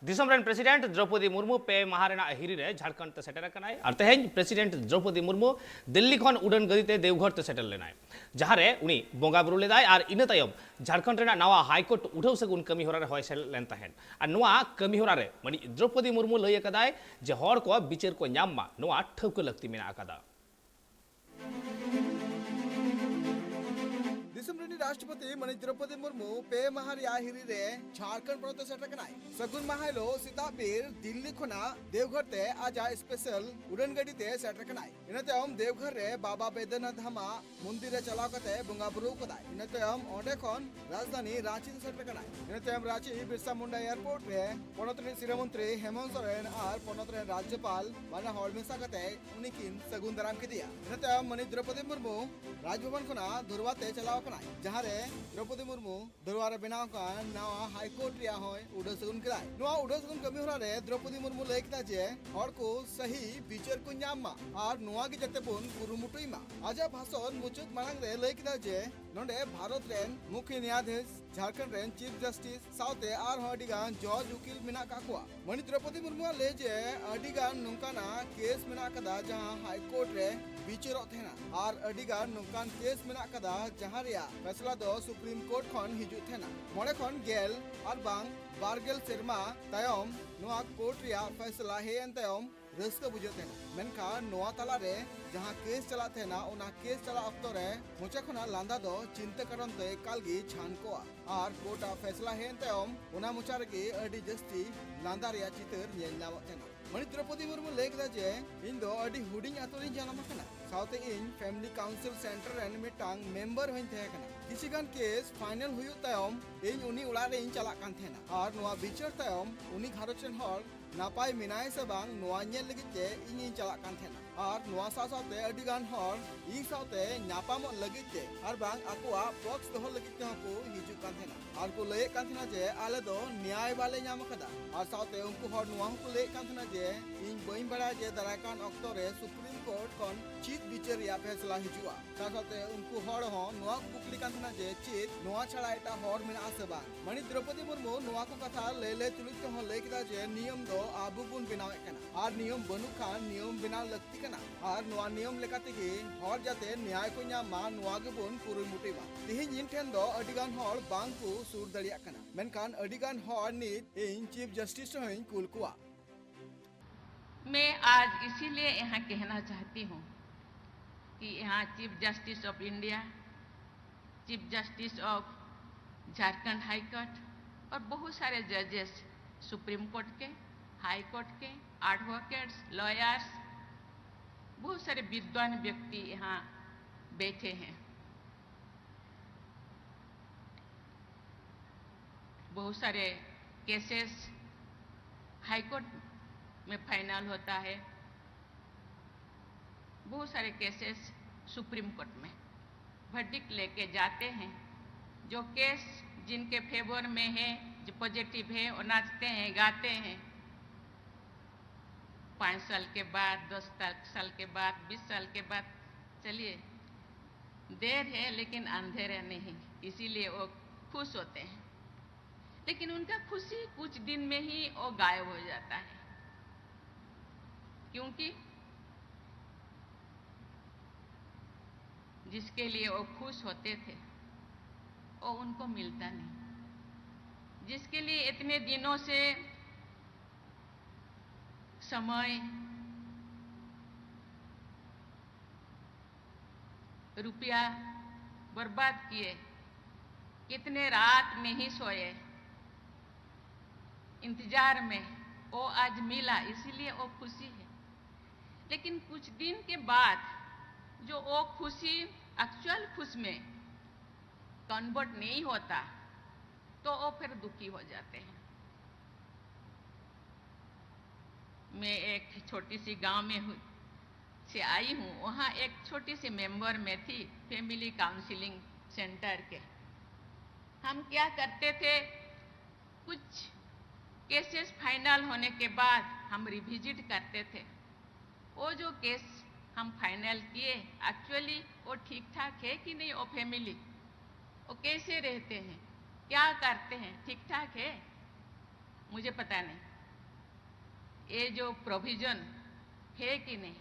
दिसम rain president Draupadi Murmu पे महारेना हिरी रे झारखंड ते सेटर कनाय और तेहेन प्रेसिडेंट द्रौपदी मुर्मू दिल्ली खन उड़न गदिते देवघर ते सेटल लेनाय जहां रे उनी बोंगा बुरु लेदाय और इन तायम झारखंड रेना नवा हाईकोर्ट उठाव सगुन कमी होरा रे होय सेल लेन तहेन और नवा कमी होरा रे मनी द्रौपदी मुर्मू लय अकदाय जे हर को बिचार को न्याम मा नवा ठौक लगती मेना अकदा राष्ट्रपति मणि द्रौपदी मुर्मू पे महारिया हिरी रे झारखंड प्रदेश सेटकनाय सगुन महाइलो सीतापीर दिल्ली खुना देवघर ते आजा स्पेशल उड़न गड़ी ते सेटकनाय इनतेम देवघर रे बाबा बैद्यनाथ धामा मंदिर रे चलाव कते बोंगा बुरु कदाय इनतेम ओंडे खन राजधानी रांची ते सेटकनाय इनतेम रांची बिरसा मुंडा एयरपोर्ट रे पनत रे शिरोमंत्री हेमंत सोरेन और पनत रे राज्यपाल बाना हॉल मिसा कते उनिकिन सगुन दाराम किदिया इनतेम मणि द्रौपदी मुर्मू राजभवन खुना धुरवा ते चलाव कनाय जहां रे द्रौपदी मुर्मू दरबार बनाव का नवा हाईकोर्ट रिया होय उडो सगुन किराय नवा उडो सगुन कमी होरा रे द्रौपदी मुर्मू लय किदा जे हर को सही विचार को न्यामा और नवा के जते बोन कुरुमुटुइमा आजा भाषण मुचुत मांग रे लय किदा जे नोंडे भारत रेन मुख्य न्यायाधीश झारखंड रेन चीफ जस्टिस साउते आर हडिगान जज उकिल मिना काकुआ मणि द्रौपदी मुर्मू ले जे अडिगान नुंकाना केस मिना कदा जहां हाईकोर्ट रे विचार थेना और अडिगान नुंकान केस मिना कदा जहां रिया फैसला दो सुप्रीम कोर्ट खन हिजु थेना मोड़े खन गेल और बांग बारगेल सेरमा तायम नोआ कोर्ट रिया फैसला हेन तायम रस्क बुझते मेनखा नोआ तला रे जहां केस चला थेना ओना केस चला अक्तो रे मोचा खना लांदा दो चिंता करन ते कालगी छान कोआ और कोर्टा फैसला हेन तायम ओना मोचा रे अडी जस्ती लांदा रिया चितर नेल नामत थेना मणि द्रौपदी मुर्मू लय कदा जे इन दो अडी हुडिंग आतोरिन जानम कना साउते इन फैमिली काउंसिल सेंटर रेन मिटांग मेंबर होइन थे कना किसिगान केस फाइनल हुयु तायम इन उनी उड़ा रे इन चला कान थेना और नोआ बिचार तायम उनी घारोचन हर नापाय मिनाय से बांग नोआ नेल लगित जे इन चला कान थेना और नोआ सासाते अडिगान हर इन साउते नापाम लगित जे और बांग आकुआ बॉक्स दोह लगित ते को हिजु कान थेना और को लय कान थेना जे आले दो न्याय बाले नाम कदा और साउते उनको हर नोआ को लय कान थेना जे इन बइन बड़ा जे दराकान अक्तो रे सुप्रीम कोर्ट कन चीत बिचार या फैसला हिजुआ सासाते उनको हर हो नोआ कुकली कान थेना जे चीत नोआ छड़ा एटा हर मिना आसे बांग मणि द्रौपदी मुर्मू नोआ को कथा ले ले तुलित हो लय किदा जे नियम दो आबु बुन बनावे कना और नियम बनु खान नियम बिना लगती कना और नोआ नियम लेकाते गे हर जाते न्याय को न्यामा नोआ गे बुन पुरुई मुटिबा तिहिन इन ठेन दो अडिगान हर बांग को सुर दलिया कना मेनखान अडिगान हर नित इन चीफ जस्टिस होइन कुल कुआ मैं आज इसीलिए यहाँ कहना चाहती हूँ कि यहाँ chief justice of India, chief justice of Jharkhand high court और बहुत सारे जजेस सुप्रीम कोर्ट के, हाई कोर्ट के, एडवोकेट्स, लॉयर्स, बहुत सारे विद्वान व्यक्ति यहाँ बैठे हैं। बहुत सारे केसेस हाई कोर्ट में फाइनल होता है, बहुत सारे केसेस सुप्रीम कोर्ट में वर्डिक्ट लेके जाते हैं। जो केस जिनके फेवर में है, जो पॉजिटिव है, वो नाचते हैं, गाते हैं। 5 साल के बाद, 10 साल के बाद, 20 साल के बाद, चलिए देर है लेकिन अंधेरे नहीं, इसीलिए वो खुश होते हैं। लेकिन उनका खुशी कुछ दिन में ही वो गायब हो जाता है, क्योंकि जिसके लिए वो खुश होते थे वो उनको मिलता नहीं। जिसके लिए इतने दिनों से समय, रुपया बर्बाद किए, कितने रात में ही सोए इंतजार में, वो आज मिला, इसीलिए वो खुशी है। लेकिन कुछ दिन के बाद जो वो खुशी एक्चुअल खुश में कन्वर्ट नहीं होता तो वो फिर दुखी हो जाते हैं। मैं एक छोटी सी गांव में से आई हूँ, वहाँ एक छोटी सी मेंबर में थी फैमिली काउंसलिंग सेंटर के। हम क्या करते थे, कुछ केसेस फाइनल होने के बाद हम रिविजिट करते थे। वो जो केस हम फाइनल किए एक्चुअली वो ठीक ठाक है कि नहीं, वो फैमिली वो कैसे रहते हैं, क्या करते हैं, ठीक ठाक है। मुझे पता नहीं ये जो प्रोविजन है कि नहीं।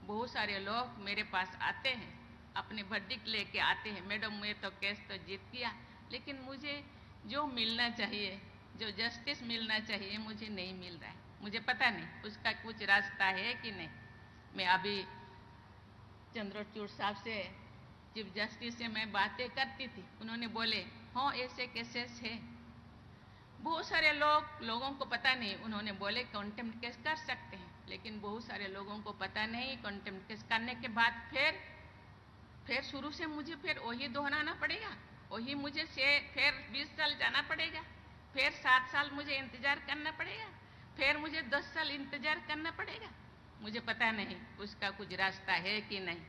बहुत सारे लोग मेरे पास आते हैं, अपने वर्डिक्ट लेके आते हैं, मैडम मैं तो केस तो जीत गया, लेकिन मुझे जो मिलना चाहिए, जो जस्टिस मिलना चाहिए, मुझे नहीं मिल रहा है। मुझे पता नहीं उसका कुछ रास्ता है कि नहीं। मैं अभी चंद्रचूड़ साहब से, चीफ जस्टिस से मैं बातें करती थी, उन्होंने बोले हाँ ऐसे केसेस है। बहुत सारे लोगों को पता नहीं, उन्होंने बोले कंटेम्प्ट केस कर सकते हैं, लेकिन बहुत सारे लोगों को पता नहीं। कंटेम्प्ट केस करने के बाद फिर शुरू से मुझे फिर वही दोहराना पड़ेगा, वही मुझे फिर 20 साल जाना पड़ेगा, फिर 7 साल मुझे इंतजार करना पड़ेगा, फिर मुझे 10 साल इंतजार करना पड़ेगा। मुझे पता नहीं उसका कुछ रास्ता है कि नहीं।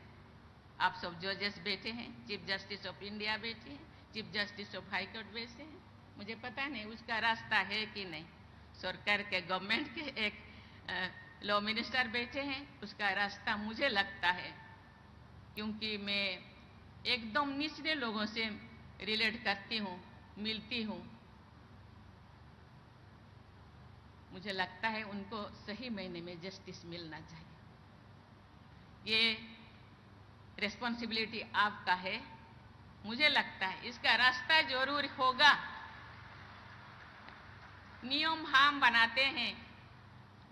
आप सब जजेस बैठे हैं, चीफ जस्टिस ऑफ इंडिया बैठे हैं, chief justice of high court बैठे हैं, मुझे पता नहीं उसका रास्ता है कि नहीं। सरकार के गवर्नमेंट के एक लॉ मिनिस्टर बैठे हैं, उसका रास्ता मुझे लगता है, क्योंकि मैं एकदम निचले लोगों से रिलेट करती हूँ, मिलती हूँ, मुझे लगता है उनको सही महीने में जस्टिस मिलना चाहिए। ये रिस्पॉन्सिबिलिटी आपका है। मुझे लगता है इसका रास्ता जरूर होगा। नियम हम बनाते हैं,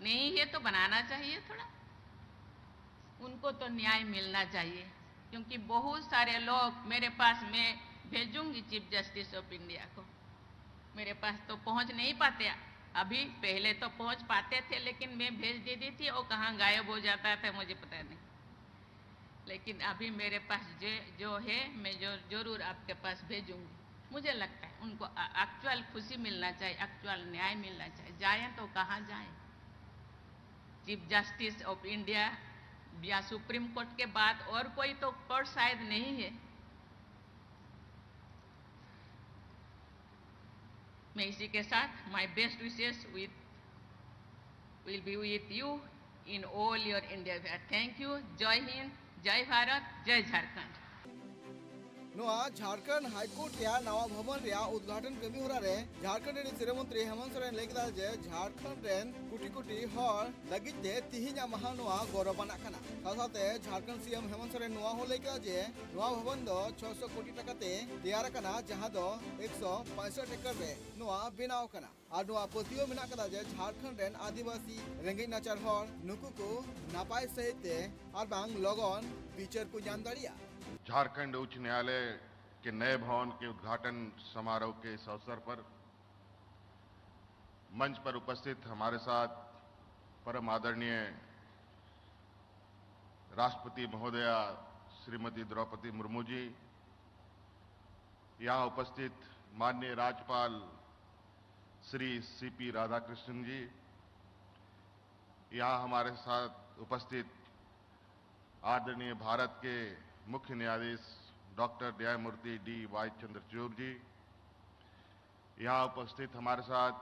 नहीं है तो बनाना चाहिए थोड़ा, उनको तो न्याय मिलना चाहिए। क्योंकि बहुत सारे लोग मेरे पास, मैं भेजूंगी चीफ जस्टिस ऑफ इंडिया को, मेरे पास तो पहुंच नहीं पाते अभी, पहले तो पहुंच पाते थे, लेकिन मैं भेज देती थी, वो कहाँ गायब हो जाता था मुझे पता नहीं। लेकिन अभी मेरे पास जो है, मैं जरूर आपके पास भेजूंगी। मुझे लगता है उनको एक्चुअल खुशी मिलना चाहिए, एक्चुअल न्याय मिलना चाहिए। जाएं तो कहाँ जाएं? चीफ जस्टिस ऑफ इंडिया या सुप्रीम कोर्ट के बाद और कोई तो कोर्ट शायद नहीं है। मैं इसी के साथ my best wishes will be with you in all your India. Thank you. जय हिंद, जय भारत, जय झारखंड। नोआ झारखंड हाईकोर्ट रे नवा भवन रे उद्घाटन कमी होरा रे झारखंड रे सिरे मंत्री हेमंत सोरेन लेकिदा जे झारखंड रेन कोटी कोटी हर लगित दे तिहिना महा नोआ गौरवाना कना। साथाते झारखंड सीएम हेमंत सोरेन नोआ हो लेकिदा जे नोआ भवन दो 600 कोटी टाका ते तैयार कना, जहां दो 165 एकड़ रे नोआ बनाव कना। और नोआ पतियो मेना कदा जे झारखंड रेन आदिवासी रेंगेज नाचार हर नुकु को नापाय सहित और बांग लगन फीचर को जान दाड़िया। झारखंड उच्च न्यायालय के नए भवन के उद्घाटन समारोह के इस अवसर पर मंच पर उपस्थित हमारे साथ परम आदरणीय राष्ट्रपति महोदया श्रीमती द्रौपदी मुर्मू जी, यहाँ उपस्थित माननीय राज्यपाल श्री सीपी राधाकृष्णन जी, यहाँ हमारे साथ उपस्थित आदरणीय भारत के मुख्य न्यायाधीश डॉक्टर न्यायमूर्ति D.Y. चंद्रचूड़ जी, यहाँ उपस्थित हमारे साथ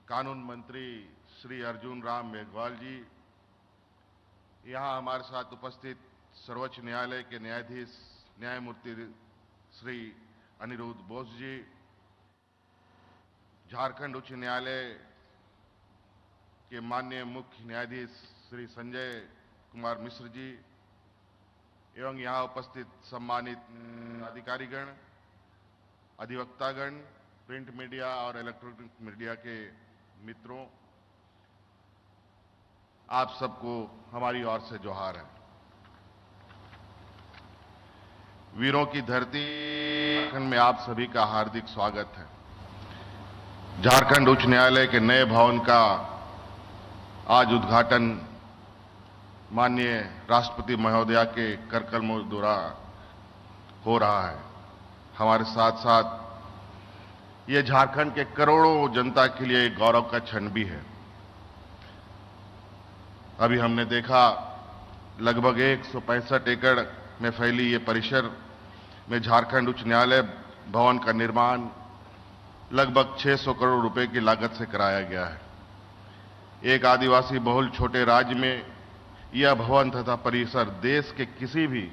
कानून मंत्री श्री अर्जुन राम मेघवाल जी, यहाँ हमारे साथ उपस्थित सर्वोच्च न्यायालय के न्यायाधीश न्यायमूर्ति श्री अनिरुद्ध बोस जी, झारखंड उच्च न्यायालय के माननीय मुख्य न्यायाधीश श्री संजय कुमार मिश्र जी, एवं यहाँ उपस्थित सम्मानित अधिकारीगण, अधिवक्तागण, प्रिंट मीडिया और इलेक्ट्रॉनिक मीडिया के मित्रों, आप सबको हमारी ओर से जोहार है। वीरों की धरती झारखंड में आप सभी का हार्दिक स्वागत है। झारखंड उच्च न्यायालय के नए भवन का आज उद्घाटन माननीय राष्ट्रपति महोदया के करकमलों द्वारा हो रहा है। हमारे साथ साथ ये झारखंड के करोड़ों जनता के लिए एक गौरव का क्षण भी है। अभी हमने देखा लगभग 165 एकड़ में फैली ये परिसर में झारखंड उच्च न्यायालय भवन का निर्माण लगभग 600 करोड़ रुपए की लागत से कराया गया है। एक आदिवासी बहुल छोटे राज्य में यह भवन तथा परिसर देश के किसी भी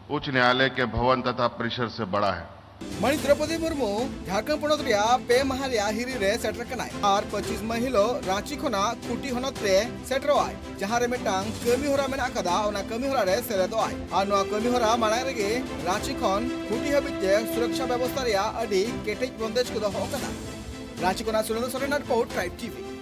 उच्च न्यायालय के भवन तथा परिसर से बड़ा है। मणि द्रौपदी मुर्मू झारखंड पोनत रिया पे माह रिया हिरी रे सेटर कनाय और 25 महिलो रांची खोना कुटी होनत रे सेटरोआय जहां रे मिटांग कमी होरा मेना कदा ओना कमी होरा रे सेलेदोआय और नोआ कमी होरा मानाय रेगे रांची खन कुटी हाबिते सुरक्षा व्यवस्था रिया अडी केटेज बंदेज को दो कदा रांची खोना Surendra Soren report tribe TV.